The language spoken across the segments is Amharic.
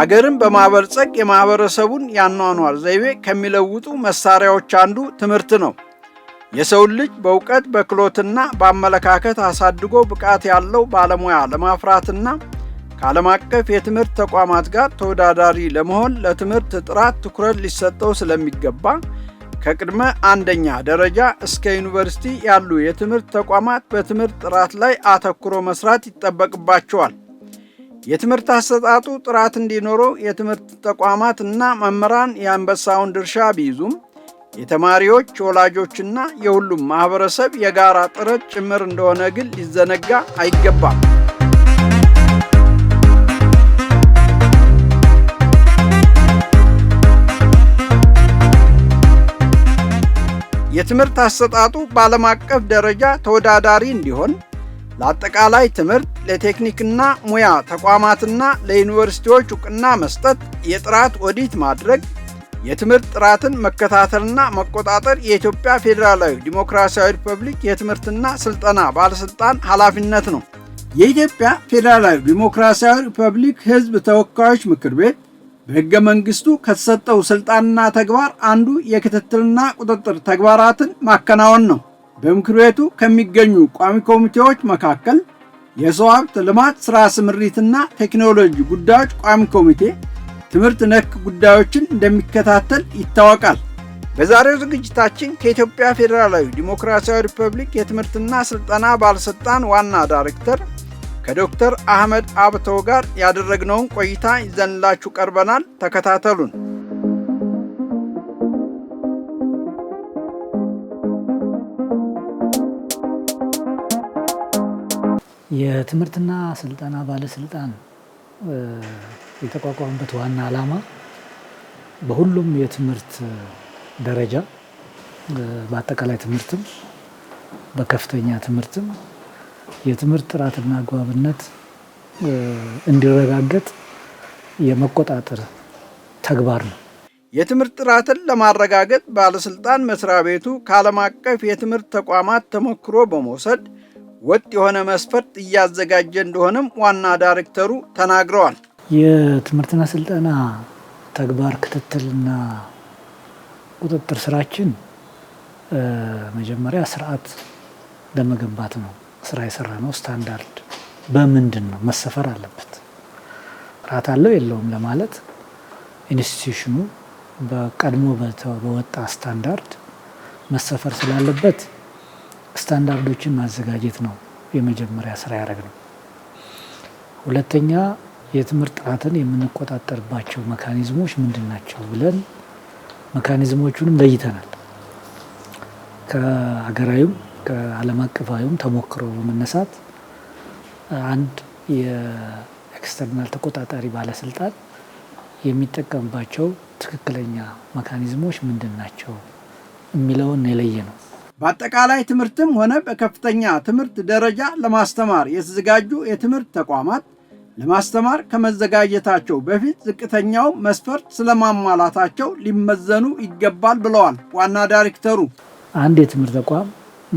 ሀገርን በማበልጸግ የማህበረሰቡን ያኗኗር ዘይቤ ከሚለውጡ መሳሪያዎች አንዱ ትምህርት ነው። የሰው ልጅ በእውቀት በክህሎትና በአመለካከት አሳድጎ ብቃት ያለው ባለሙያ ለማፍራትና ከዓለም አቀፍ የትምህርት ተቋማት ጋር ተወዳዳሪ ለመሆን ለትምህርት ጥራት ትኩረት ሊሰጠው ስለሚገባ ከቅድመ አንደኛ ደረጃ እስከ ዩኒቨርሲቲ ያሉ የትምህርት ተቋማት በትምህርት ጥራት ላይ አተኩሮ መስራት ይጠበቅባቸዋል። የትምህርት አሰጣጡ ጥራት እንዲኖረው የትምህርት ተቋማት እና መምህራን የአንበሳውን ድርሻ ቢይዙም የተማሪዎች ወላጆችና የሁሉም ማህበረሰብ የጋራ ጥረት ጭምር እንደሆነ ግን ሊዘነጋ አይገባም። የትምህርት አሰጣጡ በዓለም አቀፍ ደረጃ ተወዳዳሪ እንዲሆን ለአጠቃላይ ትምህርት፣ ለቴክኒክና ሙያ ተቋማትና ለዩኒቨርሲቲዎች ዕውቅና መስጠት፣ የጥራት ኦዲት ማድረግ፣ የትምህርት ጥራትን መከታተልና መቆጣጠር የኢትዮጵያ ፌዴራላዊ ዲሞክራሲያዊ ሪፐብሊክ የትምህርትና ስልጠና ባለስልጣን ኃላፊነት ነው። የኢትዮጵያ ፌዴራላዊ ዲሞክራሲያዊ ሪፐብሊክ ሕዝብ ተወካዮች ምክር ቤት በሕገ መንግሥቱ ከተሰጠው ስልጣንና ተግባር አንዱ የክትትልና ቁጥጥር ተግባራትን ማከናወን ነው። በምክር ቤቱ ከሚገኙ ቋሚ ኮሚቴዎች መካከል የሰው ሀብት ልማት ሥራ ስምሪትና ቴክኖሎጂ ጉዳዮች ቋሚ ኮሚቴ ትምህርት ነክ ጉዳዮችን እንደሚከታተል ይታወቃል። በዛሬው ዝግጅታችን ከኢትዮጵያ ፌዴራላዊ ዲሞክራሲያዊ ሪፐብሊክ የትምህርትና ስልጠና ባለስልጣን ዋና ዳይሬክተር ከዶክተር አህመድ አብተው ጋር ያደረግነውን ቆይታ ይዘንላችሁ ቀርበናል። ተከታተሉን። የትምህርትና ስልጠና ባለስልጣን የተቋቋመበት ዋና ዓላማ በሁሉም የትምህርት ደረጃ በአጠቃላይ ትምህርትም በከፍተኛ ትምህርትም የትምህርት ጥራትና አግባብነት እንዲረጋገጥ የመቆጣጠር ተግባር ነው። የትምህርት ጥራትን ለማረጋገጥ ባለስልጣን መስሪያ ቤቱ ከዓለም አቀፍ የትምህርት ተቋማት ተሞክሮ በመውሰድ ወጥ የሆነ መስፈርት እያዘጋጀ እንደሆነም ዋና ዳይሬክተሩ ተናግረዋል። የትምህርትና ስልጠና ተግባር ክትትልና ቁጥጥር ስራችን መጀመሪያ ስርዓት ለመገንባት ነው። ስራ የሰራ ነው። ስታንዳርድ በምንድን ነው መሰፈር አለበት። ጥራት አለው የለውም ለማለት ኢንስቲትዩሽኑ በቀድሞ በወጣ ስታንዳርድ መሰፈር ስላለበት ስታንዳርዶችን ማዘጋጀት ነው የመጀመሪያ ስራ ያደረግነው። ሁለተኛ የትምህርት ጥራትን የምንቆጣጠርባቸው መካኒዝሞች ምንድን ናቸው ብለን መካኒዝሞቹንም ለይተናል። ከሀገራዊም ከዓለም አቀፋዊም ተሞክሮ በመነሳት አንድ የኤክስተርናል ተቆጣጣሪ ባለስልጣን የሚጠቀምባቸው ትክክለኛ መካኒዝሞች ምንድን ናቸው የሚለውን የለየ ነው። በአጠቃላይ ትምህርትም ሆነ በከፍተኛ ትምህርት ደረጃ ለማስተማር የተዘጋጁ የትምህርት ተቋማት ለማስተማር ከመዘጋጀታቸው በፊት ዝቅተኛው መስፈርት ስለማሟላታቸው ሊመዘኑ ይገባል ብለዋል ዋና ዳይሬክተሩ። አንድ የትምህርት ተቋም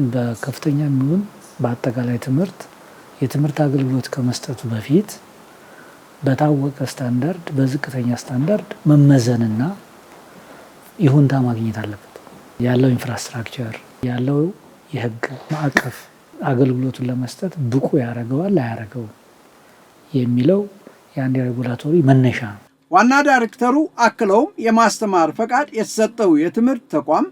በከፍተኛ የሚሆን በአጠቃላይ ትምህርት የትምህርት አገልግሎት ከመስጠቱ በፊት በታወቀ ስታንዳርድ በዝቅተኛ ስታንዳርድ መመዘንና ይሁንታ ማግኘት አለበት። ያለው ኢንፍራስትራክቸር ያለው የህግ ማዕቀፍ አገልግሎቱን ለመስጠት ብቁ ያደርገዋል አያደርገውም የሚለው የአንድ ሬጉላቶሪ መነሻ ነው። ዋና ዳይሬክተሩ አክለውም የማስተማር ፈቃድ የተሰጠው የትምህርት ተቋም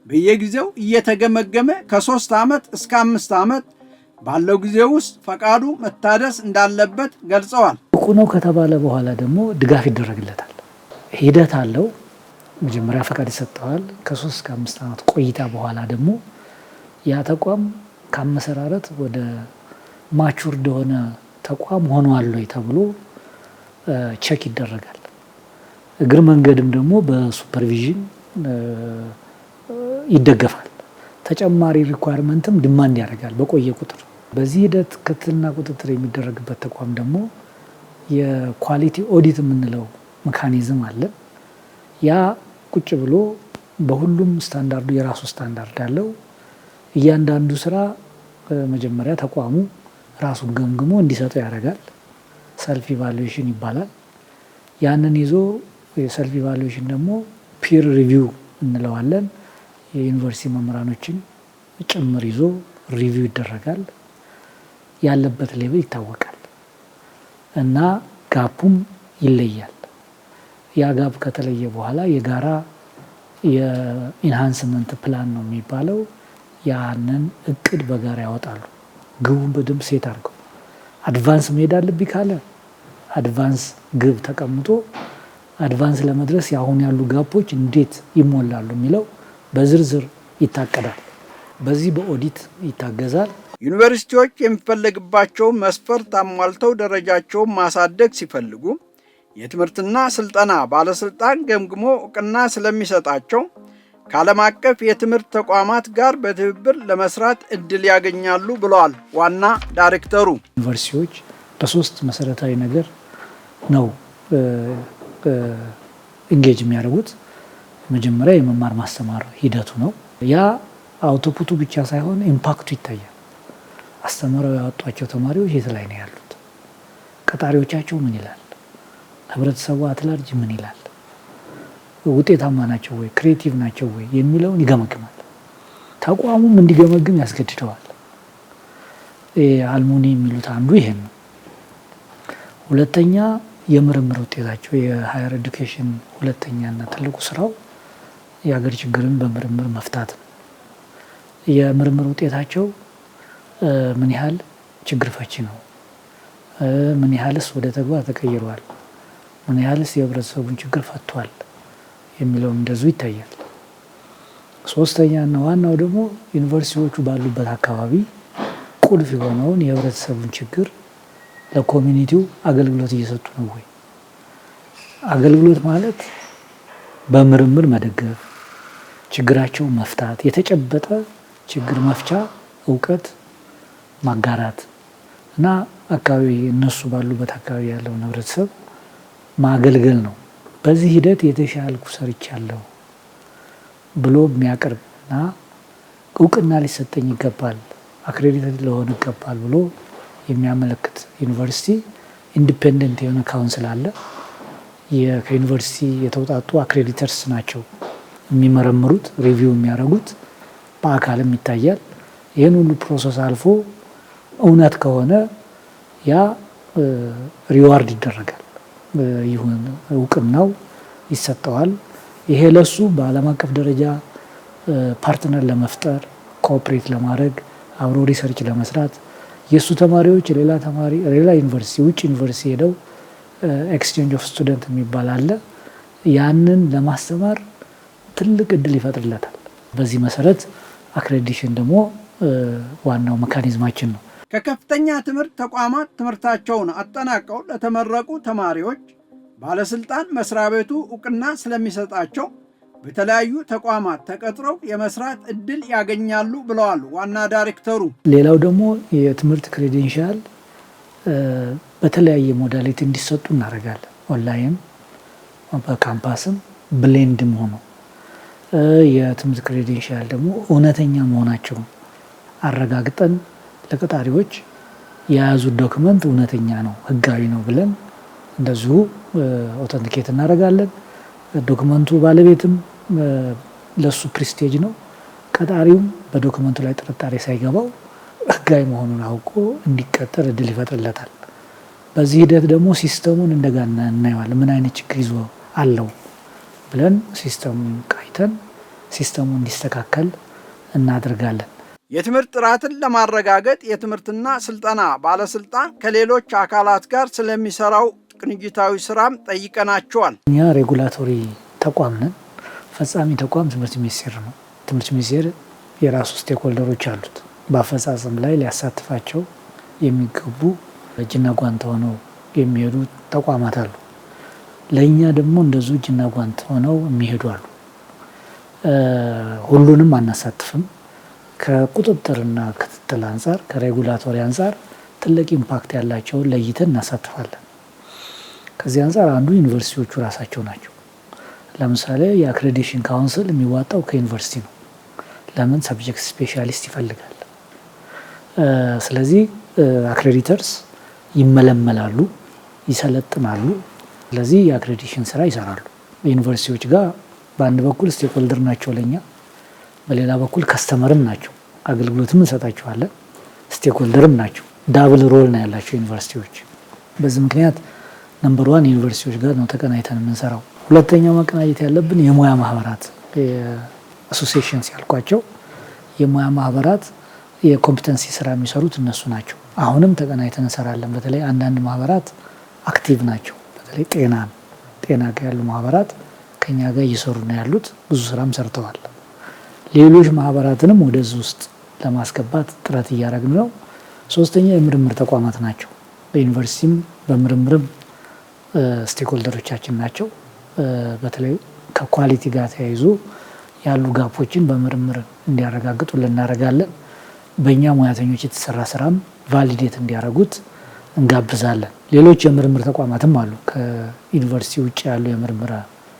በየጊዜው እየተገመገመ ከ3 ዓመት እስከ 5 ዓመት ባለው ጊዜ ውስጥ ፈቃዱ መታደስ እንዳለበት ገልጸዋል። ብቁ ነው ከተባለ በኋላ ደግሞ ድጋፍ ይደረግለታል። ሂደት አለው። መጀመሪያ ፈቃድ ይሰጠዋል። ከ3 እስከ 5 ዓመት ቆይታ በኋላ ደግሞ ያ ተቋም ከመሰራረት ወደ ማቹር እንደሆነ ተቋም ሆኗል ወይ ተብሎ ቼክ ይደረጋል። እግር መንገድም ደግሞ በሱፐርቪዥን ይደገፋል። ተጨማሪ ሪኳየርመንትም ዲማንድ ያደርጋል በቆየ ቁጥር። በዚህ ሂደት ክትትልና ቁጥጥር የሚደረግበት ተቋም ደግሞ የኳሊቲ ኦዲት የምንለው ሜካኒዝም አለ። ያ ቁጭ ብሎ በሁሉም ስታንዳርዱ የራሱ ስታንዳርድ አለው። እያንዳንዱ ስራ መጀመሪያ ተቋሙ ራሱን ገምግሞ እንዲሰጠው ያደርጋል። ሰልፍ ኢቫሉዌሽን ይባላል። ያንን ይዞ የሰልፍ ኢቫሉዌሽን ደግሞ ፒር ሪቪው እንለዋለን። የዩኒቨርሲቲ መምህራኖችን ጭምር ይዞ ሪቪው ይደረጋል። ያለበት ሌቭል ይታወቃል እና ጋፑም ይለያል። ያ ጋፕ ከተለየ በኋላ የጋራ የኢንሃንስመንት ፕላን ነው የሚባለው። ያንን እቅድ በጋራ ያወጣሉ። ግቡን በደንብ ሴት አድርገው አድቫንስ መሄድ አለብኝ ካለ አድቫንስ ግብ ተቀምጦ አድቫንስ ለመድረስ አሁን ያሉ ጋፖች እንዴት ይሞላሉ የሚለው በዝርዝር ይታቀዳል። በዚህ በኦዲት ይታገዛል። ዩኒቨርሲቲዎች የሚፈለግባቸውን መስፈርት አሟልተው ደረጃቸውን ማሳደግ ሲፈልጉ የትምህርትና ስልጠና ባለስልጣን ገምግሞ እውቅና ስለሚሰጣቸው ከዓለም አቀፍ የትምህርት ተቋማት ጋር በትብብር ለመስራት እድል ያገኛሉ ብለዋል ዋና ዳይሬክተሩ። ዩኒቨርሲቲዎች በሶስት መሰረታዊ ነገር ነው ኢንጌጅ የሚያደርጉት። መጀመሪያ የመማር ማስተማር ሂደቱ ነው። ያ አውቶፑቱ ብቻ ሳይሆን ኢምፓክቱ ይታያል። አስተምረው ያወጧቸው ተማሪዎች የት ላይ ነው ያሉት? ቀጣሪዎቻቸው ምን ይላል? ህብረተሰቡ አትላርጅ ምን ይላል? ውጤታማ ናቸው ወይ ክሬቲቭ ናቸው ወይ የሚለውን ይገመግማል። ተቋሙም እንዲገመግም ያስገድደዋል። አልሙኒ የሚሉት አንዱ ይሄን ነው። ሁለተኛ የምርምር ውጤታቸው የሃየር ኤዱኬሽን ሁለተኛና ትልቁ ስራው የሀገር ችግርን በምርምር መፍታት ነው። የምርምር ውጤታቸው ምን ያህል ችግር ፈቺ ነው፣ ምን ያህልስ ወደ ተግባር ተቀይሯል፣ ምን ያህልስ የህብረተሰቡን ችግር ፈቷል የሚለውም እንደዚሁ ይታያል። ሶስተኛና ዋናው ደግሞ ዩኒቨርሲቲዎቹ ባሉበት አካባቢ ቁልፍ የሆነውን የህብረተሰቡን ችግር ለኮሚኒቲው አገልግሎት እየሰጡ ነው ወይ? አገልግሎት ማለት በምርምር መደገፍ፣ ችግራቸውን መፍታት፣ የተጨበጠ ችግር መፍቻ እውቀት ማጋራት እና አካባቢ እነሱ ባሉበት አካባቢ ያለውን ህብረተሰብ ማገልገል ነው። በዚህ ሂደት የተሻልኩ ሰርቻለሁ ብሎ የሚያቀርብና እውቅና ሊሰጠኝ ይገባል፣ አክሬዲቴድ ለሆነ ይገባል ብሎ የሚያመለክት ዩኒቨርሲቲ ኢንዲፔንደንት የሆነ ካውንስል አለ። ከዩኒቨርሲቲ የተውጣጡ አክሬዲተርስ ናቸው የሚመረምሩት፣ ሪቪው የሚያደርጉት፣ በአካልም ይታያል። ይህን ሁሉ ፕሮሰስ አልፎ እውነት ከሆነ ያ ሪዋርድ ይደረጋል፣ ይሁን እውቅናው ይሰጠዋል። ይሄ ለሱ በዓለም አቀፍ ደረጃ ፓርትነር ለመፍጠር ኮኦፕሬት ለማድረግ አብሮ ሪሰርች ለመስራት የእሱ ተማሪዎች ሌላ ዩኒቨርሲቲ ውጭ ዩኒቨርሲቲ ሄደው ኤክስቼንጅ ኦፍ ስቱደንት የሚባል አለ። ያንን ለማስተማር ትልቅ እድል ይፈጥርለታል። በዚህ መሰረት አክሬዲሽን ደግሞ ዋናው ሜካኒዝማችን ነው። ከከፍተኛ ትምህርት ተቋማት ትምህርታቸውን አጠናቀው ለተመረቁ ተማሪዎች ባለስልጣን መስሪያ ቤቱ እውቅና ስለሚሰጣቸው በተለያዩ ተቋማት ተቀጥረው የመስራት እድል ያገኛሉ ብለዋል ዋና ዳይሬክተሩ። ሌላው ደግሞ የትምህርት ክሬዴንሻል በተለያየ ሞዳሊቲ እንዲሰጡ እናደርጋለን። ኦንላይን፣ በካምፓስም ብሌንድም ሆኖ የትምህርት ክሬዴንሻል ደግሞ እውነተኛ መሆናቸውን አረጋግጠን ለቀጣሪዎች የያዙት ዶክመንት እውነተኛ ነው፣ ህጋዊ ነው ብለን እንደዚሁ ኦተንቲኬት እናደርጋለን። ዶክመንቱ ባለቤትም ለሱ ፕሪስቴጅ ነው። ቀጣሪውም በዶክመንቱ ላይ ጥርጣሬ ሳይገባው ህጋዊ መሆኑን አውቆ እንዲቀጠር እድል ይፈጥርለታል። በዚህ ሂደት ደግሞ ሲስተሙን እንደገና እናየዋለን። ምን አይነት ችግር ይዞ አለው ብለን ሲስተሙን ቃይተን ሲስተሙ እንዲስተካከል እናደርጋለን። የትምህርት ጥራትን ለማረጋገጥ የትምህርትና ስልጠና ባለስልጣን ከሌሎች አካላት ጋር ስለሚሰራው ቅንጅታዊ ስራም ጠይቀናቸዋል። እኛ ሬጉላቶሪ ተቋም ነን። ፈጻሚ ተቋም ትምህርት ሚኒስቴር ነው። ትምህርት ሚኒስቴር የራሱ ስቴክሆልደሮች አሉት። በአፈጻጸም ላይ ሊያሳትፋቸው የሚገቡ እጅና ጓንት ሆነው የሚሄዱ ተቋማት አሉ። ለእኛ ደግሞ እንደዚሁ እጅና ጓንት ሆነው የሚሄዱ አሉ። ሁሉንም አናሳትፍም። ከቁጥጥርና ክትትል አንጻር ከሬጉላቶሪ አንጻር ትልቅ ኢምፓክት ያላቸውን ለይተን እናሳትፋለን። ከዚህ አንጻር አንዱ ዩኒቨርሲቲዎቹ ራሳቸው ናቸው። ለምሳሌ የአክሬዲሽን ካውንስል የሚዋጣው ከዩኒቨርሲቲ ነው። ለምን? ሰብጀክት ስፔሻሊስት ይፈልጋል። ስለዚህ አክሬዲተርስ ይመለመላሉ፣ ይሰለጥናሉ፣ ስለዚህ የአክሬዲቴሽን ስራ ይሰራሉ። ዩኒቨርሲቲዎች ጋር በአንድ በኩል ስቴክሆልደር ናቸው ለኛ፣ በሌላ በኩል ከስተመርም ናቸው። አገልግሎትም እንሰጣቸዋለን፣ ስቴክሆልደርም ናቸው። ዳብል ሮል ነው ያላቸው ዩኒቨርሲቲዎች። በዚህ ምክንያት ነምበር 1 ዩኒቨርሲቲዎች ጋር ነው ተቀናይተን የምንሰራው። ሁለተኛው መቀናጀት ያለብን የሙያ ማህበራት አሶሲዬሽንስ ያልኳቸው የሙያ ማህበራት የኮምፒተንሲ ስራ የሚሰሩት እነሱ ናቸው። አሁንም ተቀናይተን እንሰራለን። በተለይ አንዳንድ ማህበራት አክቲቭ ናቸው። በተለይ ጤና ጋር ያሉ ማህበራት ከኛ ጋር እየሰሩ ነው ያሉት፣ ብዙ ስራም ሰርተዋል። ሌሎች ማህበራትንም ወደዚህ ውስጥ ለማስገባት ጥረት እያደረግን ነው። ሶስተኛ የምርምር ተቋማት ናቸው። በዩኒቨርሲቲም በምርምርም ስቴክሆልደሮቻችን ናቸው። በተለይ ከኳሊቲ ጋር ተያይዞ ያሉ ጋፖችን በምርምር እንዲያረጋግጡ እናደርጋለን። በእኛ ሙያተኞች የተሰራ ስራም ቫሊዴት እንዲያደርጉት እንጋብዛለን። ሌሎች የምርምር ተቋማትም አሉ፣ ከዩኒቨርሲቲ ውጭ ያሉ የምርምር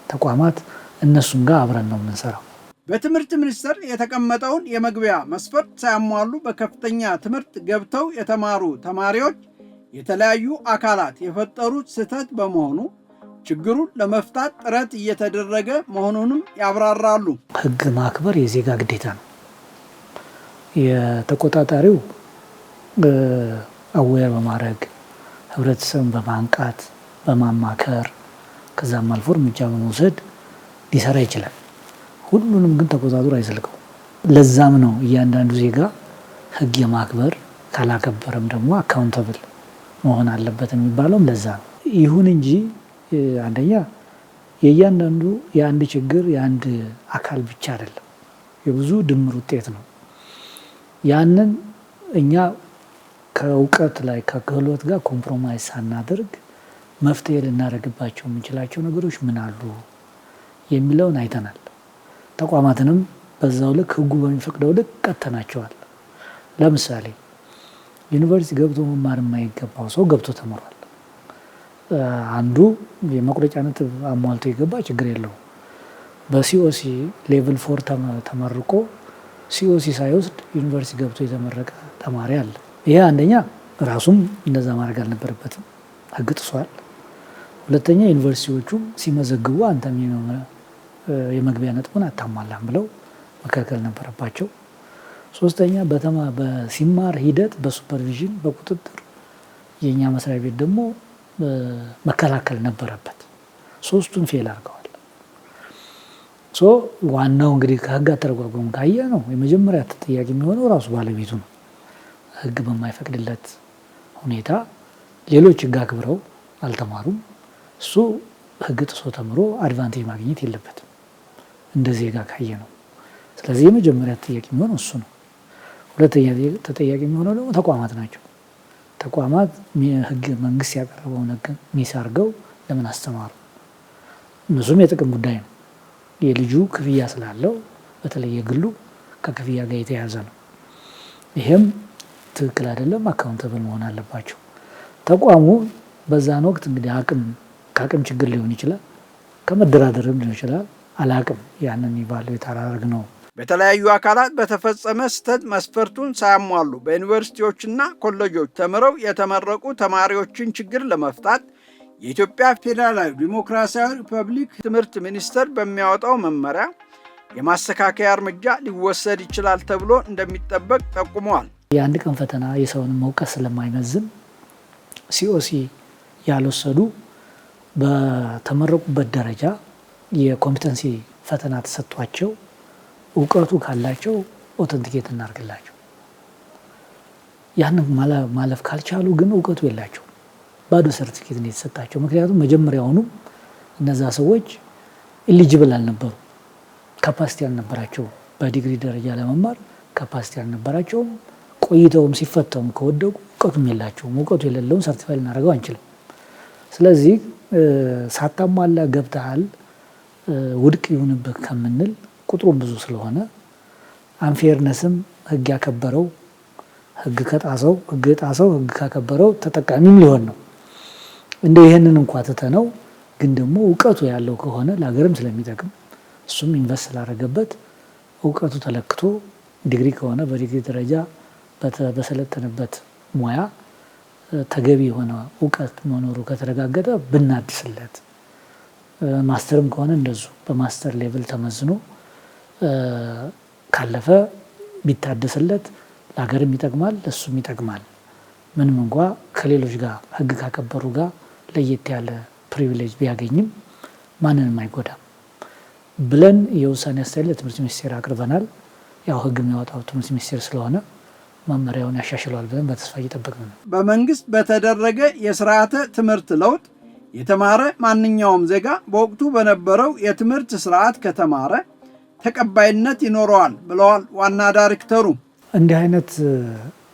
ተቋማት፣ እነሱም ጋር አብረን ነው የምንሰራው። በትምህርት ሚኒስቴር የተቀመጠውን የመግቢያ መስፈርት ሳያሟሉ በከፍተኛ ትምህርት ገብተው የተማሩ ተማሪዎች የተለያዩ አካላት የፈጠሩት ስህተት በመሆኑ ችግሩን ለመፍታት ጥረት እየተደረገ መሆኑንም ያብራራሉ። ሕግ ማክበር የዜጋ ግዴታ ነው። የተቆጣጣሪው አዌር በማድረግ ህብረተሰብን በማንቃት በማማከር ከዛም አልፎ እርምጃ በመውሰድ ሊሰራ ይችላል። ሁሉንም ግን ተቆጣጥሮ አይዘልቀው። ለዛም ነው እያንዳንዱ ዜጋ ሕግ የማክበር ካላከበረም ደግሞ አካውንተብል መሆን አለበት የሚባለውም ለዛ ነው። ይሁን እንጂ አንደኛ የእያንዳንዱ የአንድ ችግር የአንድ አካል ብቻ አይደለም፣ የብዙ ድምር ውጤት ነው። ያንን እኛ ከእውቀት ላይ ከክህሎት ጋር ኮምፕሮማይዝ ሳናደርግ መፍትሄ ልናደርግባቸው የምንችላቸው ነገሮች ምን አሉ የሚለውን አይተናል። ተቋማትንም በዛው ልክ ህጉ በሚፈቅደው ልክ ቀጥተናቸዋል። ለምሳሌ ዩኒቨርሲቲ ገብቶ መማር የማይገባው ሰው ገብቶ ተምሯል። አንዱ የመቁረጫ ነጥብ አሟልቶ የገባ ችግር የለውም። በሲኦሲ ሌቭል 4 ተመርቆ ሲኦሲ ሳይወስድ ዩኒቨርሲቲ ገብቶ የተመረቀ ተማሪ አለ። ይሄ አንደኛ ራሱም እንደዛ ማድረግ አልነበረበትም፣ ህግ ጥሷል። ሁለተኛ ዩኒቨርሲቲዎቹም ሲመዘግቡ አንተም የመግቢያ ነጥቡን አታሟላም ብለው መከልከል ነበረባቸው። ሶስተኛ በሲማር ሂደት በሱፐርቪዥን በቁጥጥር የኛ መስሪያ ቤት ደግሞ መከላከል ነበረበት። ሶስቱን ፌል አድርገዋል። ዋናው እንግዲህ ከህግ አተረጓጎም ካየ ነው የመጀመሪያ ተጠያቂ የሚሆነው ራሱ ባለቤቱ ነው። ህግ በማይፈቅድለት ሁኔታ ሌሎች ህግ አክብረው አልተማሩም፣ እሱ ህግ ጥሶ ተምሮ አድቫንቴጅ ማግኘት የለበትም እንደ ዜጋ ካየ ነው። ስለዚህ የመጀመሪያ ተጠያቂ የሚሆነው እሱ ነው። ሁለተኛ ተጠያቂ የሚሆነው ደግሞ ተቋማት ናቸው። ተቋማት ህግ መንግስት ያቀረበውን ህግ ሚስ አድርገው ለምን አስተማሩ? እነሱም የጥቅም ጉዳይ ነው። የልጁ ክፍያ ስላለው በተለይ የግሉ ከክፍያ ጋር የተያያዘ ነው። ይሄም ትክክል አይደለም፣ አካውንተብል መሆን አለባቸው። ተቋሙ በዛን ወቅት እንግዲህ ከአቅም ችግር ሊሆን ይችላል፣ ከመደራደርም ሊሆን ይችላል፣ አላቅም ያንን ይባለው የተራረግ ነው። በተለያዩ አካላት በተፈጸመ ስህተት መስፈርቱን ሳያሟሉ በዩኒቨርሲቲዎችና ኮሌጆች ተምረው የተመረቁ ተማሪዎችን ችግር ለመፍታት የኢትዮጵያ ፌዴራላዊ ዲሞክራሲያዊ ሪፐብሊክ ትምህርት ሚኒስቴር በሚያወጣው መመሪያ የማስተካከያ እርምጃ ሊወሰድ ይችላል ተብሎ እንደሚጠበቅ ጠቁመዋል። የአንድ ቀን ፈተና የሰውን መውቀት ስለማይመዝን ሲኦሲ ያልወሰዱ በተመረቁበት ደረጃ የኮምፒተንሲ ፈተና ተሰጥቷቸው እውቀቱ ካላቸው ኦተንቲኬት እናርግላቸው። ያንን ማለፍ ካልቻሉ ግን እውቀቱ የላቸው፣ ባዶ ሰርቲፊኬት ነው የተሰጣቸው። ምክንያቱም መጀመሪያውኑ እነዛ ሰዎች ኤሊጂብል አልነበሩ፣ ካፓሲቲ አልነበራቸው፣ በዲግሪ ደረጃ ለመማር ካፓሲቲ አልነበራቸውም። ቆይተውም ሲፈተሙ ከወደቁ እውቀቱም የላቸውም። እውቀቱ የሌለውን ሰርቲፋይ ልናደርገው አንችልም። ስለዚህ ሳታሟላ ገብተሃል ውድቅ ይሁንብህ ከምንል ቁጥሩም ብዙ ስለሆነ አንፌርነስም ህግ ያከበረው ህግ ከጣሰው ህግ ጣሰው ህግ ካከበረው ተጠቃሚም ሊሆን ነው። እንደ ይሄንን እንኳን ትተነው ግን ደግሞ እውቀቱ ያለው ከሆነ ለሀገርም ስለሚጠቅም እሱም ኢንቨስት ስላደረገበት እውቀቱ ተለክቶ ዲግሪ ከሆነ በዲግሪ ደረጃ በሰለጠነበት ሙያ ተገቢ የሆነ እውቀት መኖሩ ከተረጋገጠ ብናድስለት፣ ማስተርም ከሆነ እንደዙ በማስተር ሌቭል ተመዝኖ ካለፈ ቢታደስለት ለሀገርም ይጠቅማል፣ ለሱም ይጠቅማል። ምንም እንኳ ከሌሎች ጋር ህግ ካከበሩ ጋር ለየት ያለ ፕሪቪሌጅ ቢያገኝም ማንንም አይጎዳም ብለን የውሳኔ አስተያየት ለትምህርት ሚኒስቴር አቅርበናል። ያው ህግ የሚያወጣው ትምህርት ሚኒስቴር ስለሆነ መመሪያውን ያሻሽለዋል ብለን በተስፋ እየጠበቅን ነው። በመንግስት በተደረገ የስርዓተ ትምህርት ለውጥ የተማረ ማንኛውም ዜጋ በወቅቱ በነበረው የትምህርት ስርዓት ከተማረ ተቀባይነት ይኖረዋል ብለዋል ዋና ዳይሬክተሩ። እንዲህ አይነት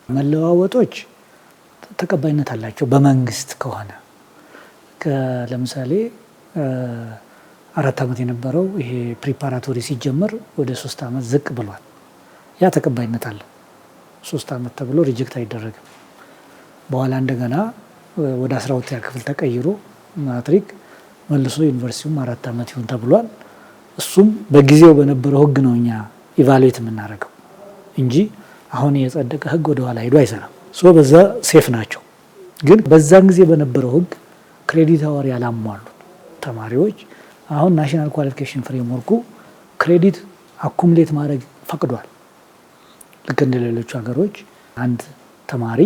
መለዋወጦች ተቀባይነት አላቸው በመንግስት ከሆነ። ለምሳሌ 4 ዓመት የነበረው ይሄ ፕሪፓራቶሪ ሲጀመር ወደ 3 ዓመት ዝቅ ብሏል። ያ ተቀባይነት አለው። 3 ዓመት ተብሎ ሪጀክት አይደረግም። በኋላ እንደገና ወደ 12ኛ ክፍል ተቀይሮ ማትሪክ መልሶ ዩኒቨርሲቲውም 4 ዓመት ይሁን ተብሏል። እሱም በጊዜው በነበረው ህግ ነው እኛ ኢቫሉዌት የምናደርገው እንጂ አሁን የጸደቀ ህግ ወደ ኋላ ሄዶ አይሰራም። በዛ ሴፍ ናቸው። ግን በዛን ጊዜ በነበረው ህግ ክሬዲት አወር ያላሟሉ ተማሪዎች አሁን ናሽናል ኳሊፊኬሽን ፍሬምወርኩ ክሬዲት አኩሙሌት ማድረግ ፈቅዷል። ልክ እንደ ሌሎቹ ሀገሮች አንድ ተማሪ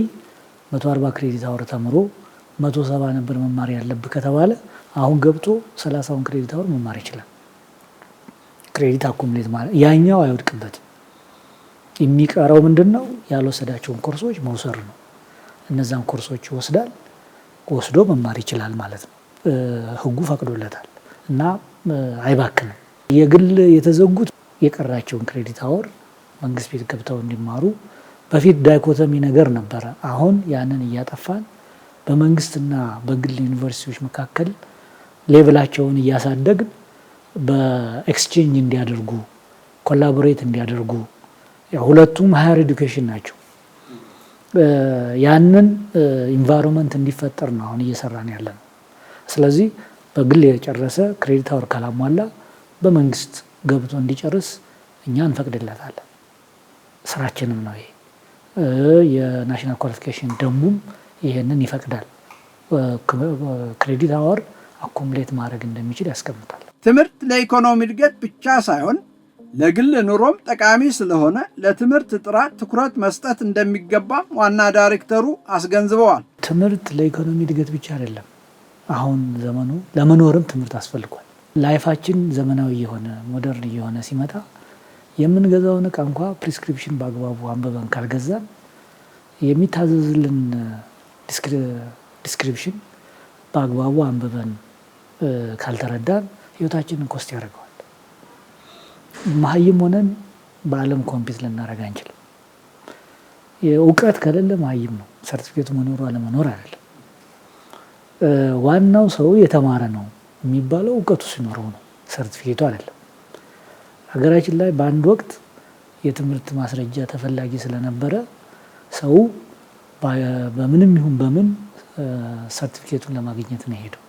140 ክሬዲት አወር ተምሮ 170 ነበር መማር ያለብህ ከተባለ አሁን ገብቶ 30ውን ክሬዲት አወር መማር ይችላል። ክሬዲት አኩሙሌት ማለት ያኛው አይወድቅበትም። የሚቀረው ምንድነው? ያልወሰዳቸውን ኮርሶች መውሰድ ነው። እነዛን ኮርሶች ይወስዳል፣ ወስዶ መማር ይችላል ማለት ነው። ህጉ ፈቅዶለታል እና አይባክንም። የግል የተዘጉት የቀራቸውን ክሬዲት አወር መንግስት ቤት ገብተው እንዲማሩ በፊት ዳይኮቶሚ ነገር ነበረ። አሁን ያንን እያጠፋን በመንግስትና በግል ዩኒቨርሲቲዎች መካከል ሌቭላቸውን እያሳደግን በኤክስቼንጅ እንዲያደርጉ ኮላቦሬት እንዲያደርጉ ሁለቱም ሃየር ኤዱኬሽን ናቸው። ያንን ኢንቫይሮንመንት እንዲፈጠር ነው አሁን እየሰራን ያለ ነው። ስለዚህ በግል የጨረሰ ክሬዲት አወር ካላሟላ በመንግስት ገብቶ እንዲጨርስ እኛ እንፈቅድለታለን። ስራችንም ነው ይሄ። የናሽናል ኳሊፊኬሽን ደንቡም ይሄንን ይፈቅዳል። ክሬዲት አወር አኩሙሌት ማድረግ እንደሚችል ያስቀምጣል። ትምህርት ለኢኮኖሚ እድገት ብቻ ሳይሆን ለግል ኑሮም ጠቃሚ ስለሆነ ለትምህርት ጥራት ትኩረት መስጠት እንደሚገባ ዋና ዳይሬክተሩ አስገንዝበዋል። ትምህርት ለኢኮኖሚ እድገት ብቻ አይደለም። አሁን ዘመኑ ለመኖርም ትምህርት አስፈልጓል። ላይፋችን ዘመናዊ የሆነ ሞደርን እየሆነ ሲመጣ የምንገዛውን እቃ እንኳ ፕሪስክሪፕሽን በአግባቡ አንብበን ካልገዛን የሚታዘዝልን ዲስክሪፕሽን በአግባቡ አንብበን ካልተረዳን ህይወታችንን ኮስት ያደርገዋል። መሀይም ሆነን በዓለም ኮምፒት ልናደርግ አንችልም። የእውቀት ከሌለ መሀይም ነው። ሰርቲፊኬቱ መኖሩ አለመኖር አይደለም። ዋናው ሰው የተማረ ነው የሚባለው እውቀቱ ሲኖረው ነው፣ ሰርቲፊኬቱ አይደለም። ሀገራችን ላይ በአንድ ወቅት የትምህርት ማስረጃ ተፈላጊ ስለነበረ ሰው በምንም ይሁን በምን ሰርቲፊኬቱን ለማግኘት ነው ሄደው።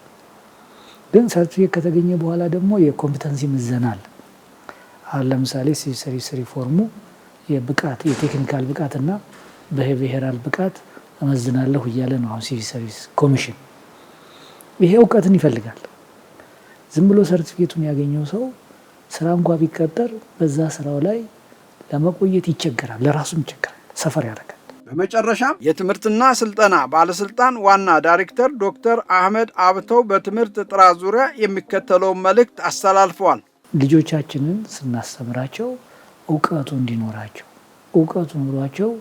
ግን ሰርቲፊኬት ከተገኘ በኋላ ደግሞ የኮምፒተንሲ ምዘና አለ። አሁን ለምሳሌ ሲቪል ሰርቪስ ሪፎርሙ የብቃት የቴክኒካል ብቃትና በቢሄራል ብቃት እመዝናለሁ እያለ ነው አሁን ሲቪል ሰርቪስ ኮሚሽን። ይሄ እውቀትን ይፈልጋል። ዝም ብሎ ሰርቲፊኬቱን ያገኘው ሰው ስራ እንኳ ቢቀጠር በዛ ስራው ላይ ለመቆየት ይቸገራል፣ ለራሱም ይቸገራል፣ ሰፈር ያደርጋል። በመጨረሻም የትምህርትና ስልጠና ባለስልጣን ዋና ዳይሬክተር ዶክተር አህመድ አብተው በትምህርት ጥራት ዙሪያ የሚከተለውን መልእክት አስተላልፈዋል። ልጆቻችንን ስናስተምራቸው እውቀቱ እንዲኖራቸው፣ እውቀቱ ኑሯቸው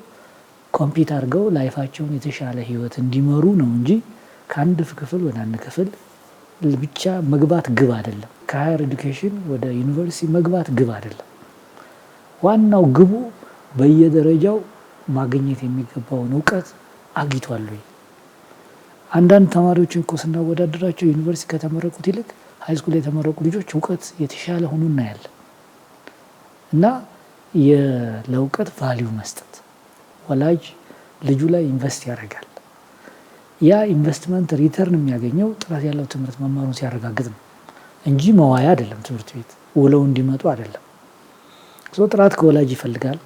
ኮምፒት አድርገው ላይፋቸውን የተሻለ ህይወት እንዲመሩ ነው እንጂ ከአንድ ክፍል ወደ አንድ ክፍል ብቻ መግባት ግብ አይደለም። ከሃየር ኤዱኬሽን ወደ ዩኒቨርሲቲ መግባት ግብ አይደለም። ዋናው ግቡ በየደረጃው ማግኘት የሚገባውን እውቀት አግኝቷል ወይ? አንዳንድ ተማሪዎችን እኮ ስናወዳደራቸው ዩኒቨርሲቲ ከተመረቁት ይልቅ ሃይስኩል የተመረቁ ልጆች እውቀት የተሻለ ሆኖ እናያለን። እና ለእውቀት ቫልዩ መስጠት፣ ወላጅ ልጁ ላይ ኢንቨስት ያደርጋል። ያ ኢንቨስትመንት ሪተርን የሚያገኘው ጥራት ያለው ትምህርት መማሩን ሲያረጋግጥ ነው እንጂ መዋያ አይደለም። ትምህርት ቤት ውለው እንዲመጡ አይደለም። ጥራት ከወላጅ ይፈልጋል፣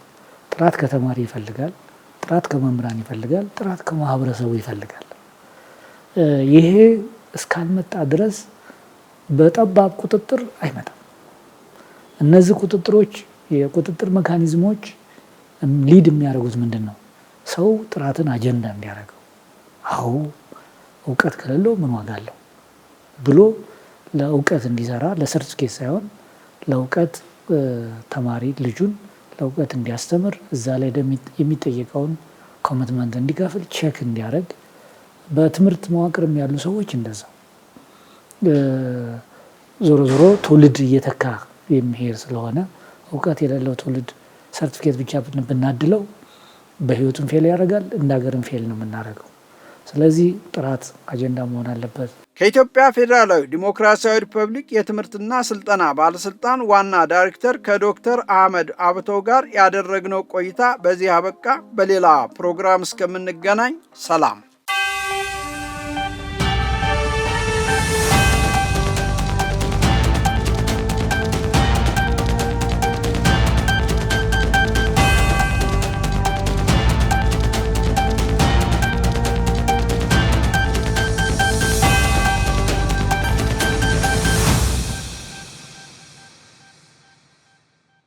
ጥራት ከተማሪ ይፈልጋል፣ ጥራት ከመምህራን ይፈልጋል፣ ጥራት ከማህበረሰቡ ይፈልጋል። ይሄ እስካልመጣ ድረስ በጠባብ ቁጥጥር አይመጣም። እነዚህ ቁጥጥሮች የቁጥጥር ሜካኒዝሞች ሊድ የሚያደርጉት ምንድን ነው? ሰው ጥራትን አጀንዳ እንዲያደርገው፣ አዎ እውቀት ከሌለው ምን ዋጋ አለው ብሎ ለእውቀት እንዲሰራ ለሰርቲፊኬት ሳይሆን ለእውቀት ተማሪ ልጁን ለእውቀት እንዲያስተምር እዛ ላይ የሚጠየቀውን ኮሚትመንት እንዲከፍል ቼክ እንዲያደርግ በትምህርት መዋቅርም ያሉ ሰዎች እንደዛ ዞሮ ዞሮ ትውልድ እየተካ የሚሄድ ስለሆነ እውቀት የሌለው ትውልድ ሰርቲፊኬት ብቻ ብናድለው በህይወቱም ፌል ያደርጋል፣ እንደ ሀገርም ፌል ነው የምናደርገው። ስለዚህ ጥራት አጀንዳ መሆን አለበት። ከኢትዮጵያ ፌዴራላዊ ዲሞክራሲያዊ ሪፐብሊክ የትምህርትና ስልጠና ባለስልጣን ዋና ዳይሬክተር ከዶክተር አህመድ አብተው ጋር ያደረግነው ቆይታ በዚህ አበቃ። በሌላ ፕሮግራም እስከምንገናኝ ሰላም።